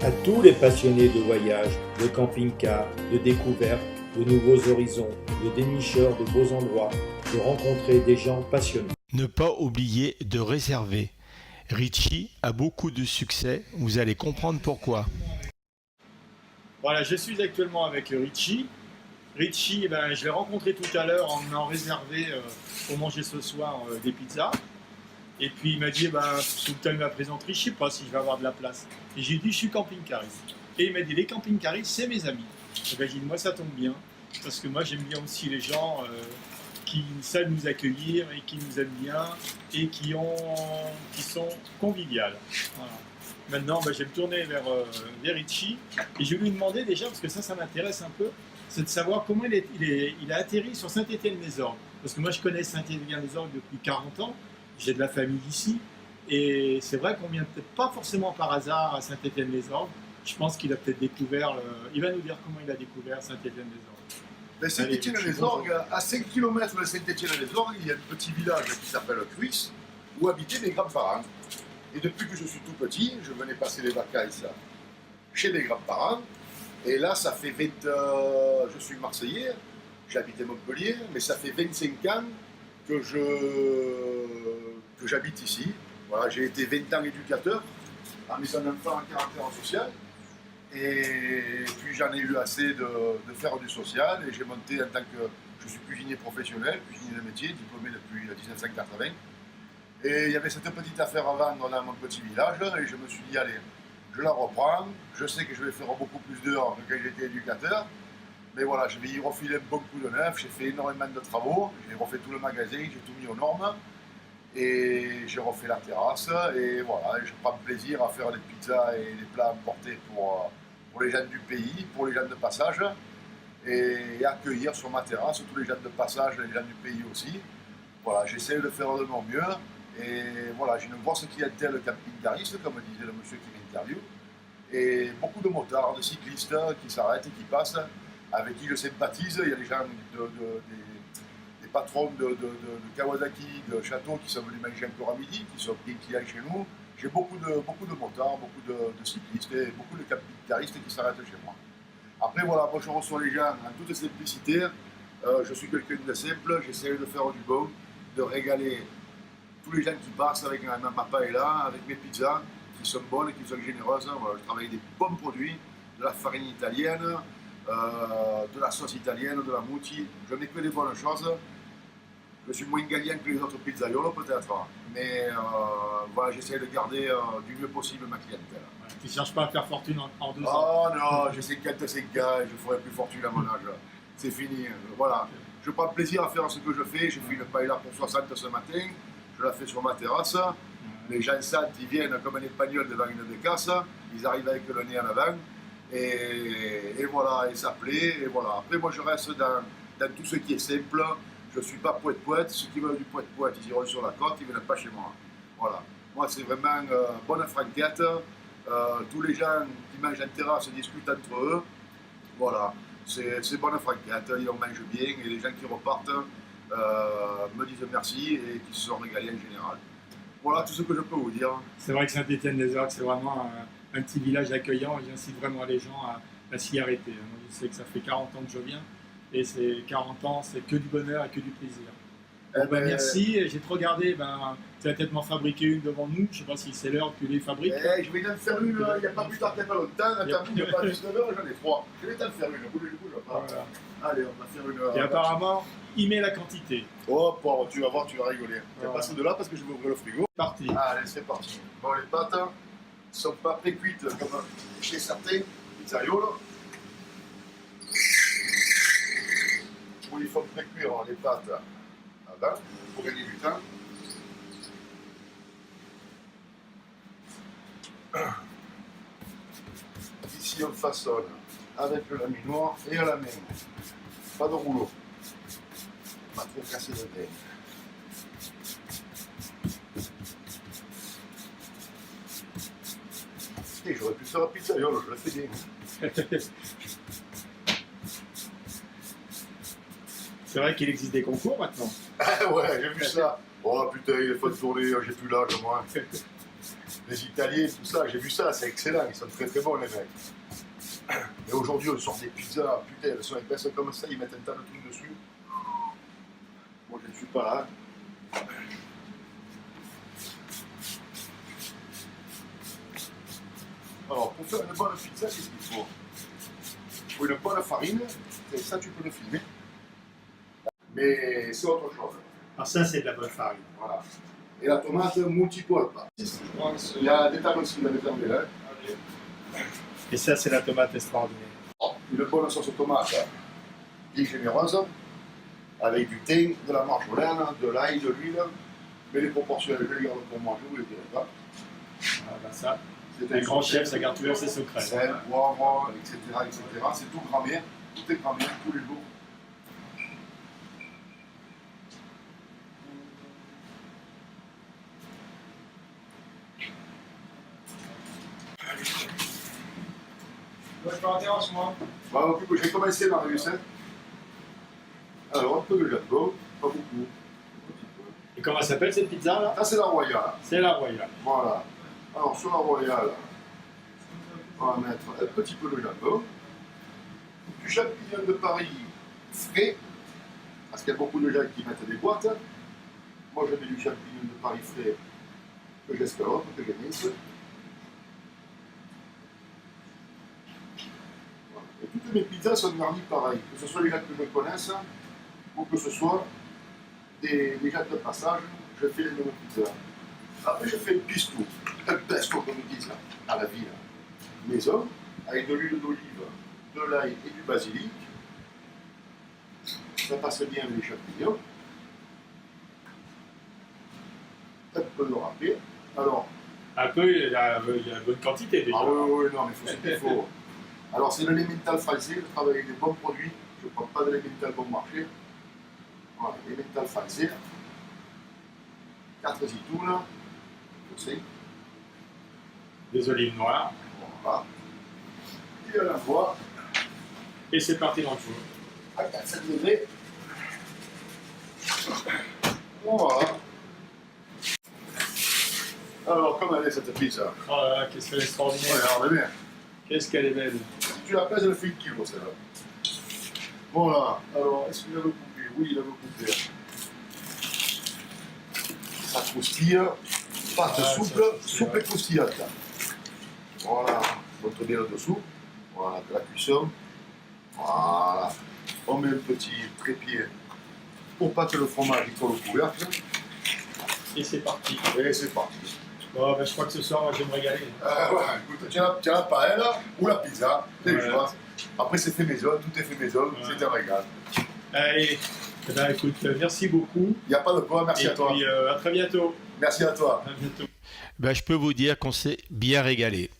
À tous les passionnés de voyage, de camping-car, de découverte, de nouveaux horizons, de dénicheurs de beaux endroits, de rencontrer des gens passionnés. Ne pas oublier de réserver. Richie a beaucoup de succès, vous allez comprendre pourquoi. Voilà, je suis actuellement avec Richie. Richie, je l'ai rencontré tout à l'heure en m'ayant réservé pour manger ce soir des pizzas. Et puis il m'a dit, sous le temps il m'a présenté, je ne sais pas si je vais avoir de la place. Et j'ai dit, je suis camping-cariste. Et il m'a dit, les camping-caristes, c'est mes amis. Et j'ai dit, moi ça tombe bien, parce que moi j'aime bien aussi les gens qui savent nous accueillir et qui nous aiment bien et qui sont conviviales. Voilà. Maintenant, je vais me tourner vers Richie et je vais lui demander déjà, parce que ça m'intéresse un peu, c'est de savoir comment il a atterri sur Saint-Étienne-les-Orgues. Parce que moi, je connais Saint-Étienne-les-Orgues depuis 40 ans, j'ai de la famille ici, et c'est vrai qu'on vient peut-être pas forcément par hasard à Saint-Étienne-les-Orgues. Je pense qu'il a peut-être découvert, il va nous dire comment il a découvert Saint-Étienne-les-Orgues. Saint-Étienne-les-Orgues, à 5 km de Saint-Étienne-les-Orgues, il y a un petit village qui s'appelle Cuisse, où habitaient mes grands-parents. Et depuis que je suis tout petit, je venais passer les vacances chez mes grands-parents. Et là, ça fait je suis Marseillais, j'habite à Montpellier, mais ça fait 25 ans que j'habite ici. Voilà, j'ai été 20 ans éducateur en mettant un enfant en caractère social. Et puis j'en ai eu assez de faire du social et j'ai monté en tant que... Je suis cuisinier professionnel, cuisinier de métier, diplômé depuis 1980. Et il y avait cette petite affaire à vendre dans mon petit village et je me suis dit, allez, je la reprends. Je sais que je vais faire beaucoup plus d'heures que quand j'étais éducateur. Mais voilà, je vais y refiler un bon coup de neuf. J'ai fait énormément de travaux. J'ai refait tout le magasin, j'ai tout mis aux normes. Et j'ai refait la terrasse. Et voilà, et je prends plaisir à faire des pizzas et des plats emportés pour les gens du pays, pour les gens de passage. Et accueillir sur ma terrasse tous les gens de passage et les gens du pays aussi. Voilà, j'essaie de faire de mon mieux. Et voilà, j'ai une grosse clientèle camping-cariste, comme disait le monsieur qui m'interviewe, et beaucoup de motards, de cyclistes qui s'arrêtent et qui passent, avec qui je sympathise. Il y a des gens, des patrons de Kawasaki, de Château, qui sont venus manger encore à midi, qui sont bien clients chez nous. J'ai beaucoup de motards, beaucoup de cyclistes et beaucoup de camping-caristes qui s'arrêtent chez moi. Après, voilà, moi je reçois les gens en toute simplicité. Je suis quelqu'un de simple, j'essaie de faire du bon, de régaler tous les gens qui passent avec ma paella, avec mes pizzas, qui sont bonnes et qui sont généreuses. Voilà, je travaille des bons produits, de la farine italienne, de la sauce italienne, de la mouti. Je n'ai que des bonnes choses. Je suis moins gagnant que les autres pizzaiolos peut-être, mais voilà, j'essaie de garder du mieux possible ma clientèle. Tu ne cherches pas à faire fortune en 2 ans. Oh non, j'ai 55 ans et je ne ferai plus fortune à mon âge. C'est fini, voilà. Je prends plaisir à faire ce que je fais. J'ai fait une paella pour 60 ce matin. Je la fais sur ma terrasse. Les gens sentent, ils viennent comme un espagnol devant une bécasse. Ils arrivent avec le nez en avant. Et voilà, et ça plaît. Et voilà. Après, moi, je reste dans tout ce qui est simple. Je ne suis pas poète-poète. Ceux qui veulent du poète-poète, ils iront sur la côte, ils ne viennent pas chez moi. Voilà. Moi, c'est vraiment bonne franquette. Tous les gens qui mangent en terrasse discutent entre eux. Voilà. C'est bonne franquette. Ils en mangent bien. Et les gens qui repartent me disent merci et qui se sont régalés en général. Voilà tout ce que je peux vous dire. C'est vrai que Saint-Étienne-les-Orgues, c'est vraiment un petit village accueillant et j'incite vraiment les gens à s'y arrêter. Moi, je sais que ça fait 40 ans que je viens et ces 40 ans, c'est que du bonheur et que du plaisir. Merci, j'ai trop regardé, tu vas peut-être m'en fabriquer une devant nous, je ne sais pas si c'est l'heure que tu les fabriques. Je vais en faire une, il n'y a pas plus tard qu'il n'y a pas longtemps, attends, il n'y a pas 19 heures, j'en ai 3. Je vais t'en faire une, bouge pas. Voilà. Allez, on va faire une. Et apparemment, il met la quantité. Oh, pauvre, tu vas voir, tu vas rigoler. Tu vas passer de là parce que je vais ouvrir le frigo. Parti. Allez, c'est parti. Bon, les pâtes ne sont pas pré-cuites comme chez certains pizzaiolo. Où il faut pré-cuire les pâtes avant pour gagner du temps. Ici, on façonne avec le laminoir et à la main. Pas de rouleau. On va trop casser le pain. Et j'aurais pu faire un pizzaiolo, je le fais bien. C'est vrai qu'il existe des concours maintenant. Ah ouais, j'ai vu ça. Oh putain, il est fin de tourner, j'ai plus l'âge moi. les Italiens, tout ça, j'ai vu ça, c'est excellent, ils sont très très bons les mecs. Et aujourd'hui, on sort des pizzas, putain, elles sont épaisses comme ça, ils mettent un tas de trucs dessus. Moi, je ne suis pas là. Alors, pour faire une bonne pizza, qu'est-ce qu'il faut? Il faut une bonne farine, et ça, tu peux le filmer. Mais c'est autre chose. Alors ça, c'est de la bonne farine. Voilà. Et la tomate multipolpa. Il y a des tables aussi, il y a des tables là. Et ça, c'est la tomate extraordinaire. Une bonne sauce tomate, bien généreuse, avec du thym, de la marjolaine, de l'ail, de l'huile. Mais les proportions, je les garde pour moi, je vous les dirai pas. Ah, ben ça, C'est un grand chef, ça garde toujours ses secrets. Sel, poivre, etc., etc. C'est tout grammé, tout est grammé tous les jours. Je m'intéresse, moi. Bah, j'ai commencé dans la recette. Alors, un peu de jambon, pas beaucoup. Un petit peu. Et comment s'appelle cette pizza là? Ça, c'est la royale. C'est la royale. Voilà. Alors, sur la royale, on va mettre un petit peu de jambon, du champignon de Paris frais, parce qu'il y a beaucoup de gens qui mettent des boîtes. Moi, je mets du champignon de Paris frais que j'escalope, que j'émisse. Voilà. Et toutes mes pizzas sont garnies pareil, que ce soit les gens que je connaisse ou que ce soit des gens de passage, je fais les mêmes pizzas. Après, je fais le pistou, un pesto comme ils disent à la ville, maison, avec de l'huile d'olive, de l'ail et du basilic. Ça passe bien avec les champignons. Un peu de râpé. Alors, Un peu, il y a une bonne quantité déjà. ah oui, non, mais il faut ce qu'il faut. Alors, c'est l'élémental français, je travaille avec des bons produits, je ne prends pas de l'élémental bon marché. Voilà, l'élémental français. 4 zitounes, je sais. Des olives noires. Voilà. Et à la fois, Et c'est parti dans le four. à 400 degrés. Voilà. Alors, comment elle est cette pizza? Oh là là, qu'est-ce qu'elle est extraordinaire. Regardez bien. Qu'est-ce qu'elle est belle. Tu la pèses, elle fait 1 kilo, celle-là. Voilà. Alors, est-ce qu'il a coupé? Oui, il a coupé. Ça croustille. Pâte souple, souple et croustillante. Voilà. Montre bien le dessous. Voilà, de la cuisson. Voilà. On met un petit trépied pour pas que le fromage il colle au couvercle. Et c'est parti. Et c'est parti. Bon, ben, je crois que ce soir, moi, je vais me régaler. Voilà, écoute, tiens la paella ou la pizza, c'est le Ouais. choix. Après, c'est fait maison, tout est fait maison, Ouais. c'est un régal. Allez, eh ben, écoute, merci beaucoup. Il n'y a pas de quoi, merci Et à toi. puis, à très bientôt. Merci à toi. À bientôt. Ben, je peux vous dire qu'on s'est bien régalé.